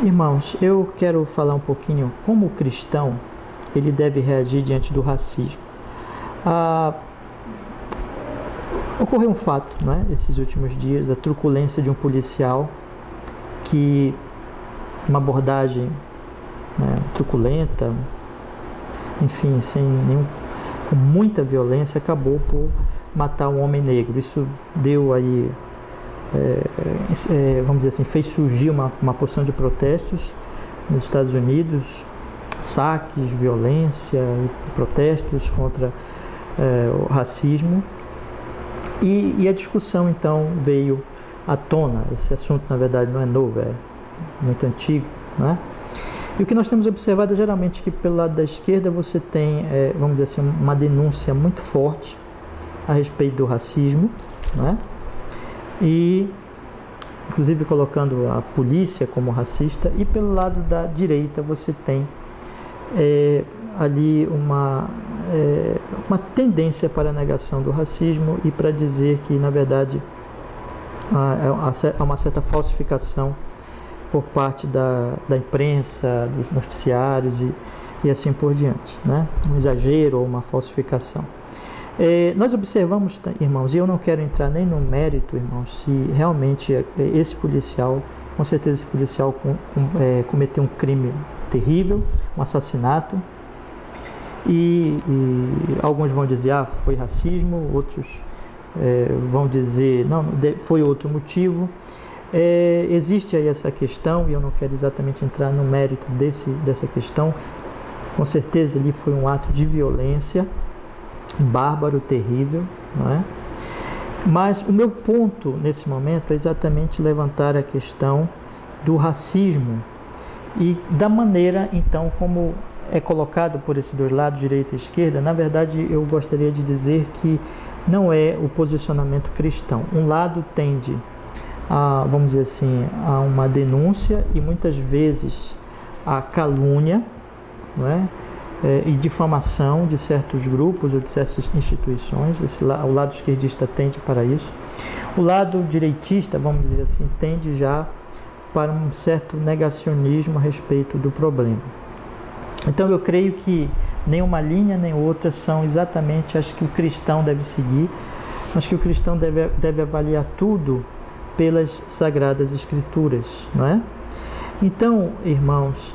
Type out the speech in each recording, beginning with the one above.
Irmãos, eu quero falar um pouquinho como o cristão ele deve reagir diante do racismo. Ocorreu um fato, não é? Esses últimos dias, a truculência de um policial que, uma abordagem, né, truculenta, enfim, com muita violência, acabou por matar um homem negro. Isso deu aí, vamos dizer assim, fez surgir uma porção de protestos nos Estados Unidos, saques, violência, protestos contra o racismo. E a discussão então veio à tona. Esse assunto, na verdade, não é novo, é muito antigo, né? E o que nós temos observado é geralmente que pelo lado da esquerda você tem, vamos dizer assim, uma denúncia muito forte a respeito do racismo, né? E inclusive colocando a polícia como racista, e pelo lado da direita você tem ali uma tendência para a negação do racismo e para dizer que, na verdade, há uma certa falsificação por parte da imprensa, dos noticiários e assim por diante, né? Um exagero ou uma falsificação. Nós observamos, irmãos, e eu não quero entrar nem no mérito, irmãos, se realmente esse policial, com certeza esse policial cometeu um crime terrível, um assassinato, e alguns vão dizer, foi racismo, outros vão dizer, não, foi outro motivo. Existe aí essa questão, e eu não quero exatamente entrar no mérito dessa questão. Com certeza ali foi um ato de violência, bárbaro, terrível, não é? Mas o meu ponto nesse momento é exatamente levantar a questão do racismo e da maneira, então, como é colocado por esses dois lados, direita e esquerda. Na verdade, eu gostaria de dizer que não é o posicionamento cristão. Um lado tende vamos dizer assim, a uma denúncia e muitas vezes a calúnia, não é? E difamação de certos grupos ou de certas instituições. O lado esquerdista tende para isso. O lado direitista, vamos dizer assim, tende já para um certo negacionismo a respeito do problema. Então eu creio que nem uma linha nem outra são exatamente as que o cristão deve seguir, mas que o cristão deve avaliar tudo pelas Sagradas Escrituras, não é? Então, irmãos,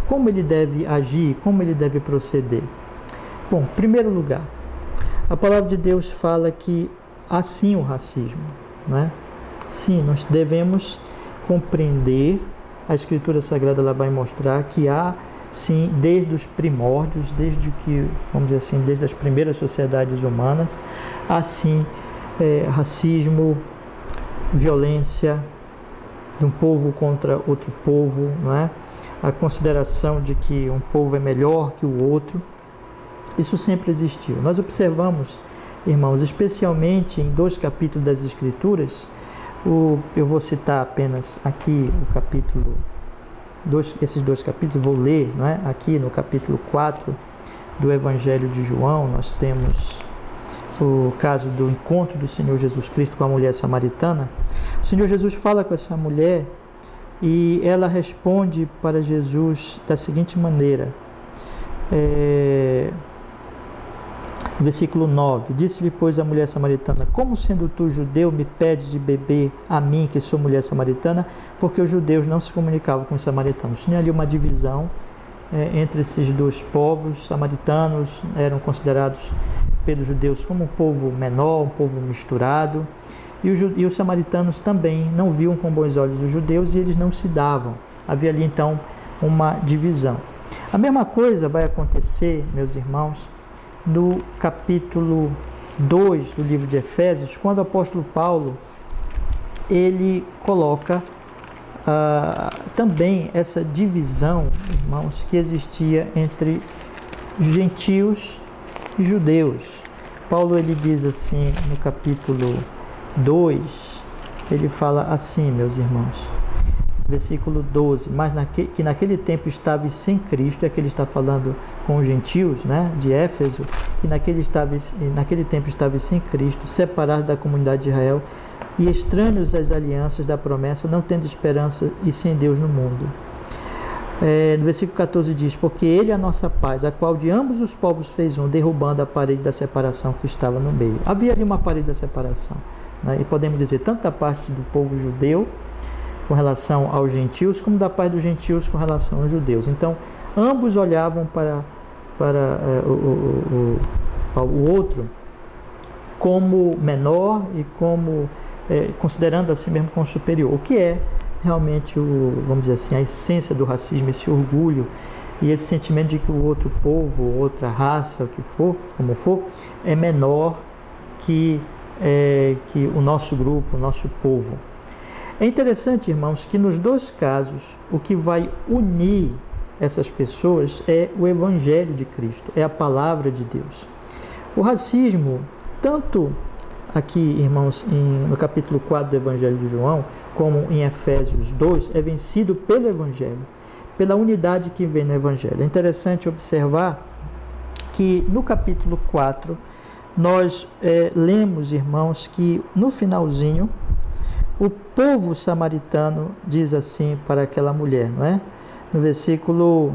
como ele deve agir, como ele deve proceder? Bom, em primeiro lugar, a palavra de Deus fala que há sim o racismo, não é? Sim, nós devemos compreender, a Escritura Sagrada ela vai mostrar que há sim, desde os primórdios, desde as primeiras sociedades humanas, há sim racismo, violência de um povo contra outro povo, não é? A consideração de que um povo é melhor que o outro, isso sempre existiu. Nós observamos, irmãos, especialmente em 2 capítulos das Escrituras, eu vou citar apenas aqui o capítulo, esses 2 capítulos, vou ler, não é? Aqui no capítulo 4 do Evangelho de João, nós temos o caso do encontro do Senhor Jesus Cristo com a mulher samaritana. O Senhor Jesus fala com essa mulher e ela responde para Jesus da seguinte maneira, versículo 9: Disse-lhe, pois, a mulher samaritana: Como sendo tu judeu me pedes de beber a mim, que sou mulher samaritana? Porque os judeus não se comunicavam com os samaritanos. Tinha ali uma divisão entre esses dois povos. Samaritanos eram considerados pelos judeus como um povo menor, um povo misturado, e os samaritanos também não viam com bons olhos os judeus e eles não se davam. Havia ali então uma divisão. A mesma coisa vai acontecer, meus irmãos, no capítulo 2 do livro de Efésios, quando o apóstolo Paulo ele coloca também essa divisão, irmãos, que existia entre gentios e judeus. Paulo ele diz assim no capítulo 2, ele fala assim, meus irmãos, versículo 12: Mas que naquele tempo estáveis sem Cristo, e aqui ele está falando com os gentios, né, de Éfeso, e naquele tempo estáveis sem Cristo, separados da comunidade de Israel, e estranhos às alianças da promessa, não tendo esperança e sem Deus no mundo. No versículo 14 diz: porque Ele é a nossa paz, a qual de ambos os povos fez um, derrubando a parede da separação que estava no meio. Havia ali uma parede da separação, né? E podemos dizer tanto da parte do povo judeu com relação aos gentios, como da parte dos gentios com relação aos judeus. Então, ambos olhavam para o outro como menor e como considerando a si mesmo como superior, o que é realmente vamos dizer assim, a essência do racismo, esse orgulho e esse sentimento de que o outro povo, outra raça, o que for, como for, é menor que o nosso grupo, o nosso povo. É interessante, irmãos, que nos dois casos o que vai unir essas pessoas é o Evangelho de Cristo, é a palavra de Deus. O racismo, tanto aqui, irmãos, no capítulo 4 do Evangelho de João, como em Efésios 2, é vencido pelo Evangelho, pela unidade que vem no Evangelho. É interessante observar que no capítulo 4, nós lemos, irmãos, que no finalzinho, o povo samaritano diz assim para aquela mulher, não é? No versículo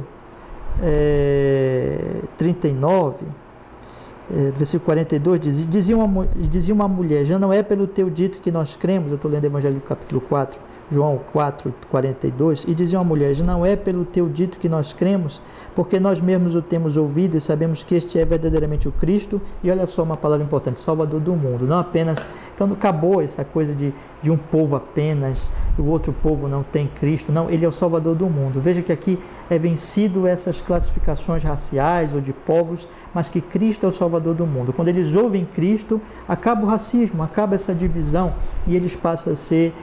39, versículo 42, dizia uma mulher: já não é pelo teu dito que nós cremos. Eu estou lendo o Evangelho do capítulo 4, João 4, 42, e dizia uma mulher: já não é pelo teu dito que nós cremos, porque nós mesmos o temos ouvido e sabemos que este é verdadeiramente o Cristo. E olha só uma palavra importante: Salvador do mundo. Não apenas, então acabou essa coisa de um povo apenas, o outro povo não tem Cristo. Não, ele é o Salvador do mundo. Veja que aqui é vencido essas classificações raciais ou de povos, mas que Cristo é o Salvador do mundo. Quando eles ouvem Cristo, acaba o racismo, acaba essa divisão, e eles passam a ser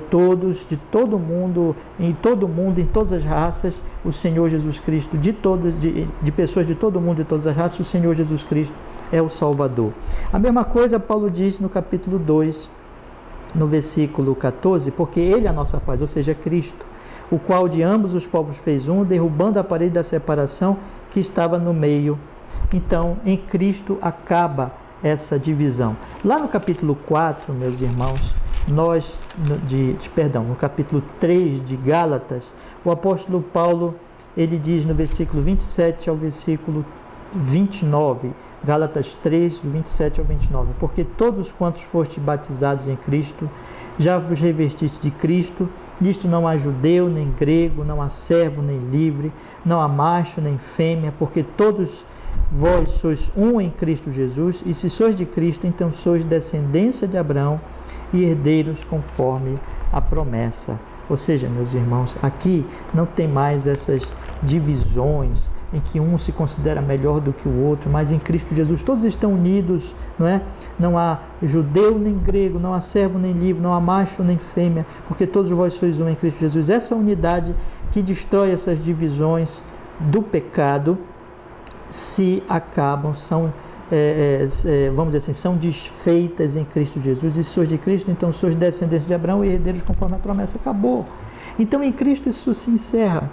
todos, de todo mundo, em todas as raças, o Senhor Jesus Cristo, de pessoas de todo mundo, de todas as raças, o Senhor Jesus Cristo é o Salvador. A mesma coisa Paulo diz no capítulo 2, no versículo 14, porque Ele é a nossa paz, ou seja, Cristo, o qual de ambos os povos fez um, derrubando a parede da separação que estava no meio. Então, em Cristo acaba essa divisão. Lá no capítulo 4, meus irmãos, no capítulo 3 de Gálatas, o apóstolo Paulo, ele diz no versículo 27 ao versículo 29, Gálatas 3, do 27 ao 29, porque todos quantos fostes batizados em Cristo, já vos revestiste de Cristo. Nisto não há judeu nem grego, não há servo nem livre, não há macho nem fêmea, porque todos vós sois um em Cristo Jesus, e se sois de Cristo, então sois descendência de Abraão e herdeiros conforme a promessa. Ou seja, meus irmãos, aqui não tem mais essas divisões em que um se considera melhor do que o outro, mas em Cristo Jesus todos estão unidos, não é? Não há judeu nem grego, não há servo nem livre, não há macho nem fêmea, porque todos vós sois um em Cristo Jesus. Essa unidade que destrói essas divisões do pecado se acabam, vamos dizer assim, são desfeitas em Cristo Jesus. E sois de Cristo, então sois descendentes de Abraão e herdeiros conforme a promessa. Acabou. Então em Cristo isso se encerra.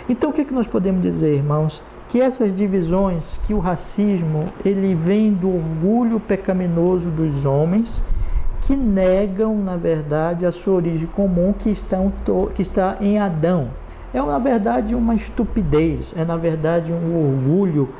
Então o que nós podemos dizer, irmãos? Que essas divisões, que o racismo, ele vem do orgulho pecaminoso dos homens, que negam, na verdade, a sua origem comum, que está em Adão. É, na verdade, uma estupidez, é, na verdade, um orgulho,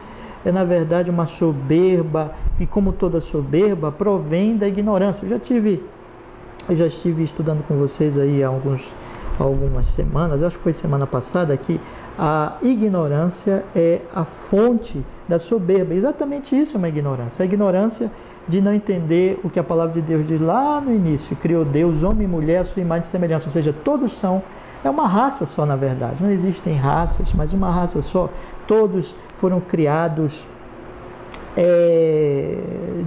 é, na verdade, uma soberba, e como toda soberba, provém da ignorância. Eu já estive estudando com vocês aí há algumas semanas, acho que foi semana passada, que a ignorância é a fonte da soberba. Exatamente isso é uma ignorância. A ignorância de não entender o que a palavra de Deus diz lá no início: criou Deus, homem e mulher, a sua imagem e semelhança. Ou seja, todos é uma raça só, na verdade. Não existem raças, mas uma raça só. Todos foram criados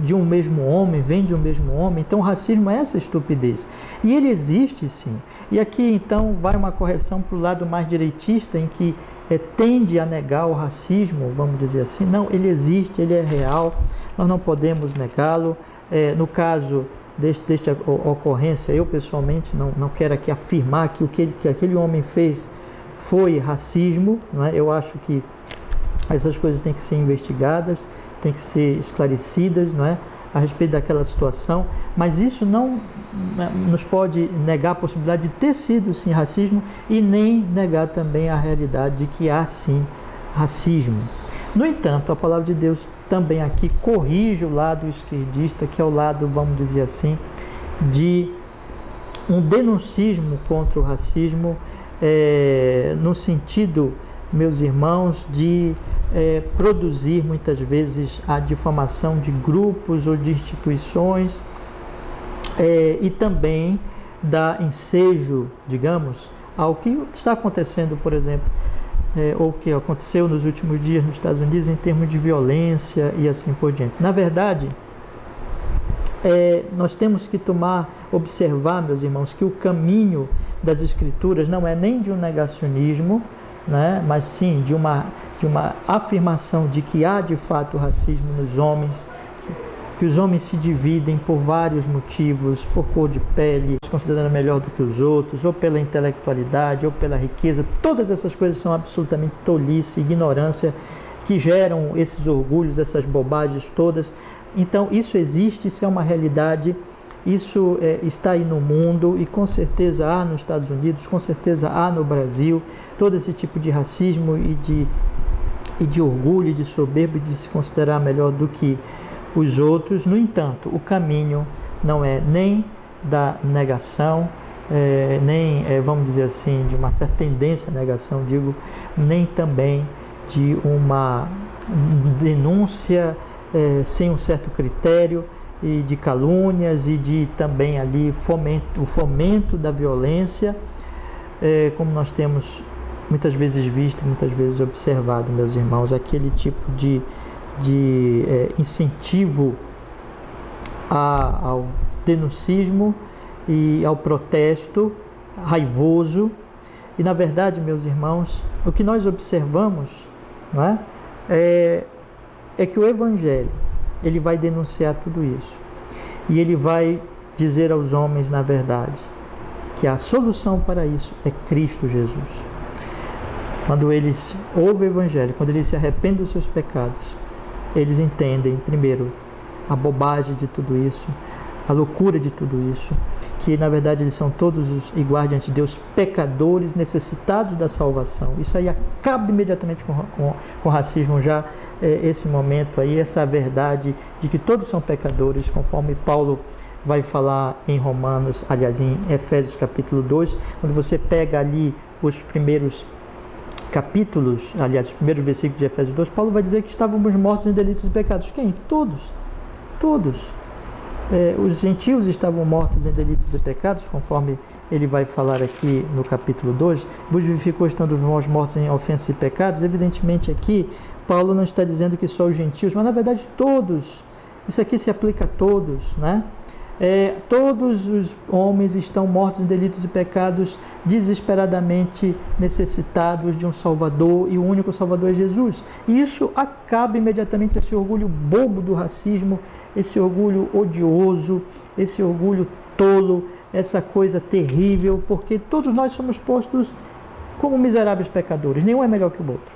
de um mesmo homem, vem de um mesmo homem. Então o racismo é essa estupidez, e ele existe sim. E aqui então vai uma correção para o lado mais direitista, em que tende a negar o racismo, vamos dizer assim. Não, ele existe, ele é real, nós não podemos negá-lo. No caso desta ocorrência, eu pessoalmente não quero aqui afirmar que o que aquele homem fez foi racismo, não é? Eu acho que essas coisas têm que ser investigadas, têm que ser esclarecidas, não é? a respeito daquela situação, mas isso não nos pode negar a possibilidade de ter sido sim racismo e nem negar também a realidade de que há sim racismo. No entanto, a palavra de Deus também aqui corrige o lado esquerdista, que é o lado, vamos dizer assim, de um denuncismo contra o racismo, no sentido, meus irmãos, de produzir muitas vezes a difamação de grupos ou de instituições, e também dar ensejo, digamos, ao que está acontecendo, por exemplo, ou que aconteceu nos últimos dias nos Estados Unidos em termos de violência e assim por diante. Na verdade, nós temos que observar, meus irmãos, que o caminho das Escrituras não é nem de um negacionismo, né, mas sim de uma afirmação de que há de fato racismo nos homens, que os homens se dividem por vários motivos, por cor de pele, se considerando melhor do que os outros, ou pela intelectualidade, ou pela riqueza. Todas essas coisas são absolutamente tolice, ignorância, que geram esses orgulhos, essas bobagens todas. Então isso existe, isso é uma realidade, isso está aí no mundo, e com certeza há nos Estados Unidos, com certeza há no Brasil, todo esse tipo de racismo e de orgulho, de soberba, de se considerar melhor do que os outros. No entanto, o caminho não é nem da negação, nem, vamos dizer assim, de uma certa tendência à negação, nem também de uma denúncia sem um certo critério, e de calúnias, e de também ali o fomento da violência, como nós temos muitas vezes visto, muitas vezes observado, meus irmãos, aquele tipo de incentivo ao denuncismo e ao protesto raivoso. E na verdade, meus irmãos, o que nós observamos, não é que o Evangelho, ele vai denunciar tudo isso, e ele vai dizer aos homens, na verdade, que a solução para isso é Cristo Jesus. Quando eles ouvem o Evangelho, quando eles se arrependem dos seus pecados, eles entendem, primeiro, a bobagem de tudo isso, a loucura de tudo isso, que na verdade eles são todos iguais diante de Deus, pecadores necessitados da salvação. Isso aí acaba imediatamente com o racismo, já esse momento aí, essa verdade de que todos são pecadores, conforme Paulo vai falar em Romanos, aliás, em Efésios capítulo 2, quando você pega ali os primeiros capítulos, aliás, os primeiros versículos de Efésios 2, Paulo vai dizer que estávamos mortos em delitos e pecados. Quem? Todos. Os gentios estavam mortos em delitos e pecados, conforme ele vai falar aqui no capítulo 2, vos vivificou estando vós mortos em ofensas e pecados. Evidentemente aqui, Paulo não está dizendo que só os gentios, mas na verdade todos, isso aqui se aplica a todos, né? Todos os homens estão mortos em delitos e pecados, desesperadamente necessitados de um Salvador, e o único Salvador é Jesus. E isso acaba imediatamente esse orgulho bobo do racismo, esse orgulho odioso, esse orgulho tolo, essa coisa terrível, porque todos nós somos postos como miseráveis pecadores, nenhum é melhor que o outro.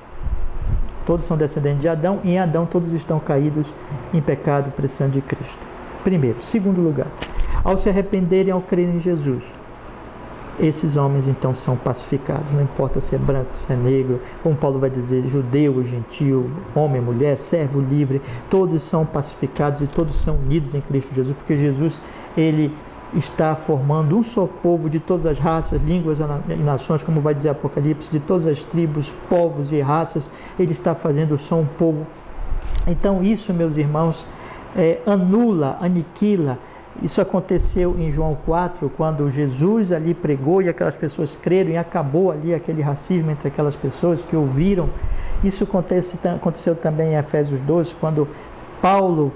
Todos são descendentes de Adão, e em Adão todos estão caídos em pecado, precisando de Cristo. Primeiro. Segundo lugar, ao se arrependerem, ao crerem em Jesus, esses homens então são pacificados, não importa se é branco, se é negro, como Paulo vai dizer, judeu, gentil, homem, mulher, servo, livre, todos são pacificados e todos são unidos em Cristo Jesus, porque Jesus, ele está formando um só povo de todas as raças, línguas e nações, como vai dizer Apocalipse, de todas as tribos, povos e raças, ele está fazendo só um povo. Então isso, meus irmãos, anula, aniquila. Isso aconteceu em João 4, quando Jesus ali pregou e aquelas pessoas creram, e acabou ali aquele racismo entre aquelas pessoas que ouviram. Isso aconteceu também em Efésios 2, quando Paulo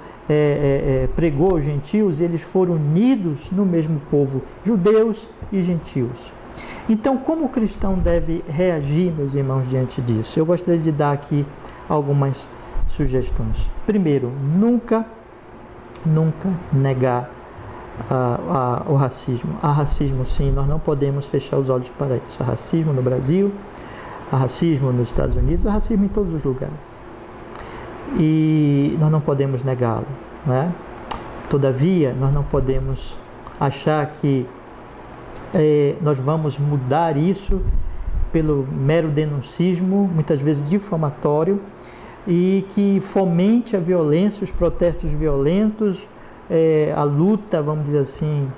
pregou aos gentios, e eles foram unidos no mesmo povo, judeus e gentios. Então, como o cristão deve reagir, meus irmãos, diante disso? Eu gostaria de dar aqui algumas sugestões. Primeiro, nunca negar o racismo. Há racismo, sim, nós não podemos fechar os olhos para isso. Há racismo no Brasil, há racismo nos Estados Unidos, há racismo em todos os lugares. E nós não podemos negá-lo, né? Todavia, nós não podemos achar que nós vamos mudar isso pelo mero denuncismo, muitas vezes difamatório, e que fomente a violência, os protestos violentos, a luta, vamos dizer assim,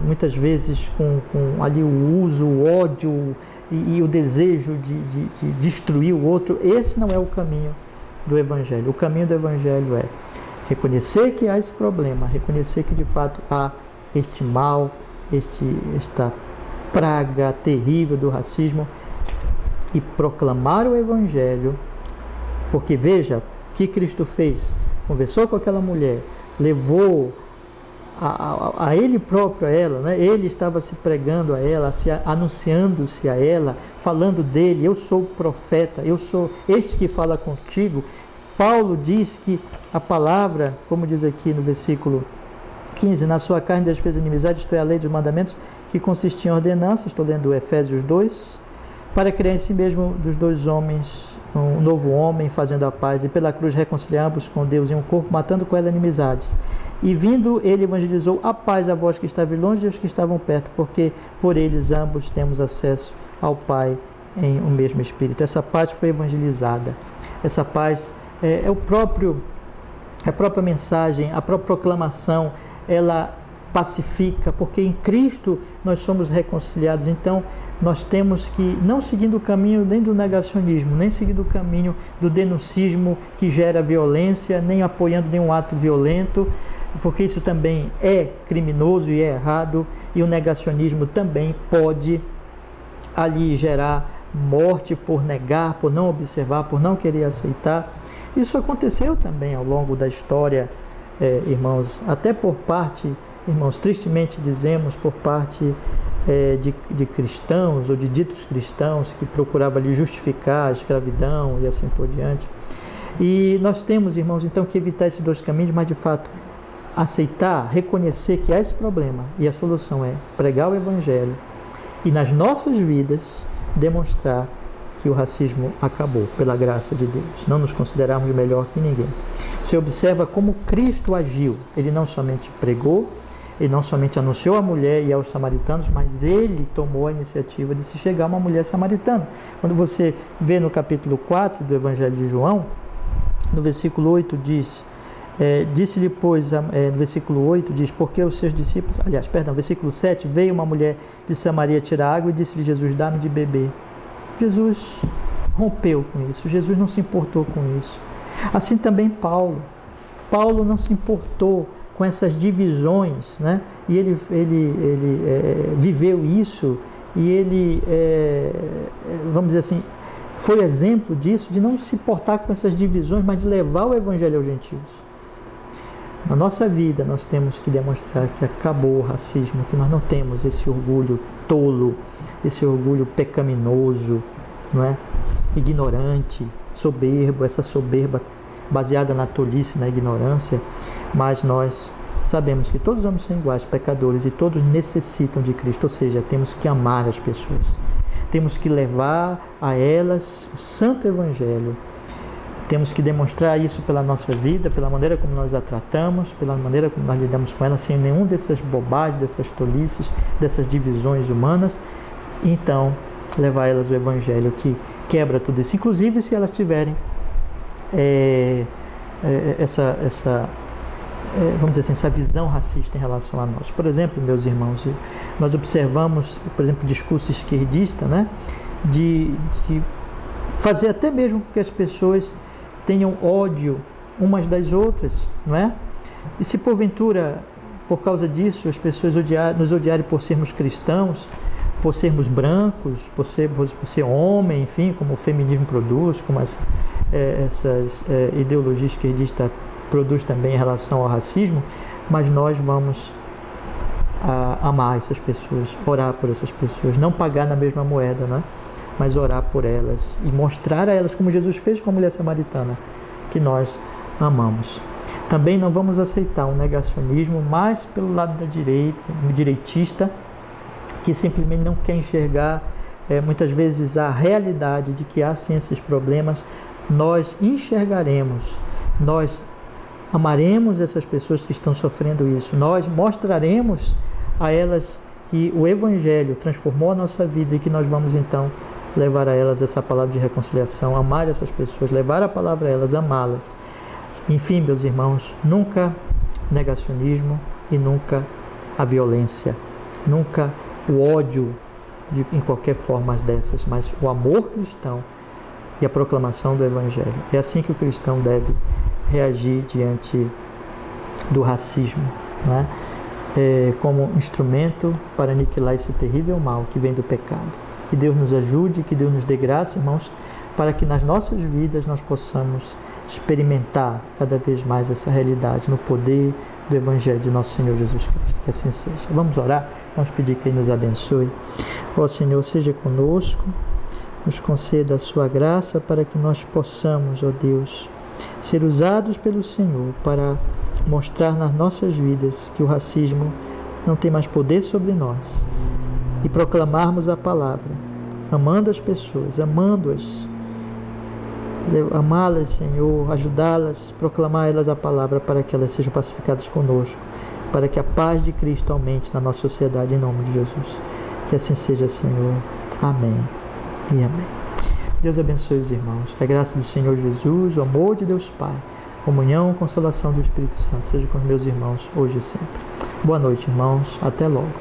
muitas vezes com ali o uso, o ódio e o desejo de destruir o outro. Esse não é o caminho do Evangelho. O caminho do Evangelho é reconhecer que há esse problema, reconhecer que de fato há este mal, esta praga terrível do racismo, e proclamar o Evangelho, porque veja o que Cristo fez: conversou com aquela mulher, levou a ele próprio a ela, né? Ele estava se pregando a ela, anunciando-se a ela, falando dele: eu sou o profeta, eu sou este que fala contigo. Paulo diz que a palavra, como diz aqui no versículo 15, na sua carne Deus fez inimizade, isto é, a lei dos mandamentos, que consistia em ordenanças, estou lendo Efésios 2, para criar em si mesmo dos dois homens um novo homem, fazendo a paz, e pela cruz reconciliar ambos com Deus em um corpo, matando com ela inimizades. E vindo, ele evangelizou a paz a vós que estavam longe e aos que estavam perto, porque por eles ambos temos acesso ao Pai em um mesmo Espírito. Essa paz foi evangelizada. Essa paz é a própria mensagem, a própria proclamação, ela pacifica, porque em Cristo nós somos reconciliados. Então nós temos que, não seguindo o caminho nem do negacionismo, nem seguindo o caminho do denuncismo que gera violência, nem apoiando nenhum ato violento, porque isso também é criminoso e é errado, e o negacionismo também pode ali gerar morte por negar, por não observar, por não querer aceitar. Isso aconteceu também ao longo da história, irmãos, até por parte, irmãos, tristemente dizemos, por parte de cristãos ou de ditos cristãos que procuravam ali justificar a escravidão e assim por diante. E nós temos, irmãos, então que evitar esses dois caminhos, mas de fato aceitar, reconhecer que há esse problema, e a solução é pregar o Evangelho e nas nossas vidas demonstrar que o racismo acabou, pela graça de Deus. Não nos considerarmos melhor que ninguém. Você observa como Cristo agiu. Ele não somente pregou, ele não somente anunciou à mulher e aos samaritanos, mas ele tomou a iniciativa de se chegar a uma mulher samaritana. Quando você vê no capítulo 4 do Evangelho de João, no versículo 8 diz, disse-lhe, pois, no versículo 8 diz, porque os seus discípulos, versículo 7, veio uma mulher de Samaria tirar água e disse-lhe Jesus, dá-me de beber. Jesus rompeu com isso, Jesus não se importou com isso. Assim também Paulo não se importou com essas divisões, né? E ele viveu isso, e ele, vamos dizer assim, foi exemplo disso, de não se importar com essas divisões, mas de levar o Evangelho aos gentios. Na nossa vida nós temos que demonstrar que acabou o racismo, que nós não temos esse orgulho tolo, esse orgulho pecaminoso, não é? Ignorante, soberbo, essa soberba baseada na tolice, na ignorância, mas nós sabemos que todos vamos ser iguais, pecadores, e todos necessitam de Cristo, ou seja, temos que amar as pessoas, temos que levar a elas o santo Evangelho, temos que demonstrar isso pela nossa vida, pela maneira como nós a tratamos, pela maneira como nós lidamos com ela, sem nenhum dessas bobagens, dessas tolices, dessas divisões humanas. Então, levar elas o Evangelho que quebra tudo isso, inclusive se elas tiverem vamos dizer assim, essa visão racista em relação a nós. Por exemplo, meus irmãos, nós observamos, por exemplo, discurso esquerdista, né, de fazer até mesmo que as pessoas tenham ódio umas das outras, não é? E se porventura, por causa disso, as pessoas nos odiarem por sermos cristãos, por sermos brancos, por ser homem, enfim, como o feminismo produz, como essas ideologias esquerdistas produz também em relação ao racismo, mas nós vamos amar essas pessoas, orar por essas pessoas, não pagar na mesma moeda, né? Mas orar por elas e mostrar a elas, como Jesus fez com a mulher samaritana, que nós amamos. Também não vamos aceitar um negacionismo mais pelo lado da direita, direitista, que simplesmente não quer enxergar muitas vezes a realidade de que há sim esses problemas. Nós enxergaremos, nós amaremos essas pessoas que estão sofrendo isso. Nós mostraremos a elas que o Evangelho transformou a nossa vida e que nós vamos então levar a elas essa palavra de reconciliação, amar essas pessoas, levar a palavra a elas, amá-las. Enfim, meus irmãos, nunca negacionismo e nunca a violência, nunca o ódio em qualquer forma dessas, mas o amor cristão e a proclamação do Evangelho. É assim que o cristão deve reagir diante do racismo, né? Como instrumento para aniquilar esse terrível mal que vem do pecado. Que Deus nos ajude, que Deus nos dê graça, irmãos, para que nas nossas vidas nós possamos experimentar cada vez mais essa realidade no poder do Evangelho de nosso Senhor Jesus Cristo. Que assim seja. Vamos orar, vamos pedir que Ele nos abençoe. Ó Senhor, seja conosco, nos conceda a sua graça para que nós possamos, ó Deus, ser usados pelo Senhor para mostrar nas nossas vidas que o racismo não tem mais poder sobre nós e proclamarmos a palavra, amando as pessoas, amando-as, amá-las, Senhor, ajudá-las, proclamar elas a palavra para que elas sejam pacificadas conosco, para que a paz de Cristo aumente na nossa sociedade, em nome de Jesus. Que assim seja, Senhor. Amém e amém. Deus abençoe os irmãos. Que a graça do Senhor Jesus, o amor de Deus Pai, comunhão, consolação do Espírito Santo seja com os meus irmãos hoje e sempre. Boa noite, irmãos. Até logo.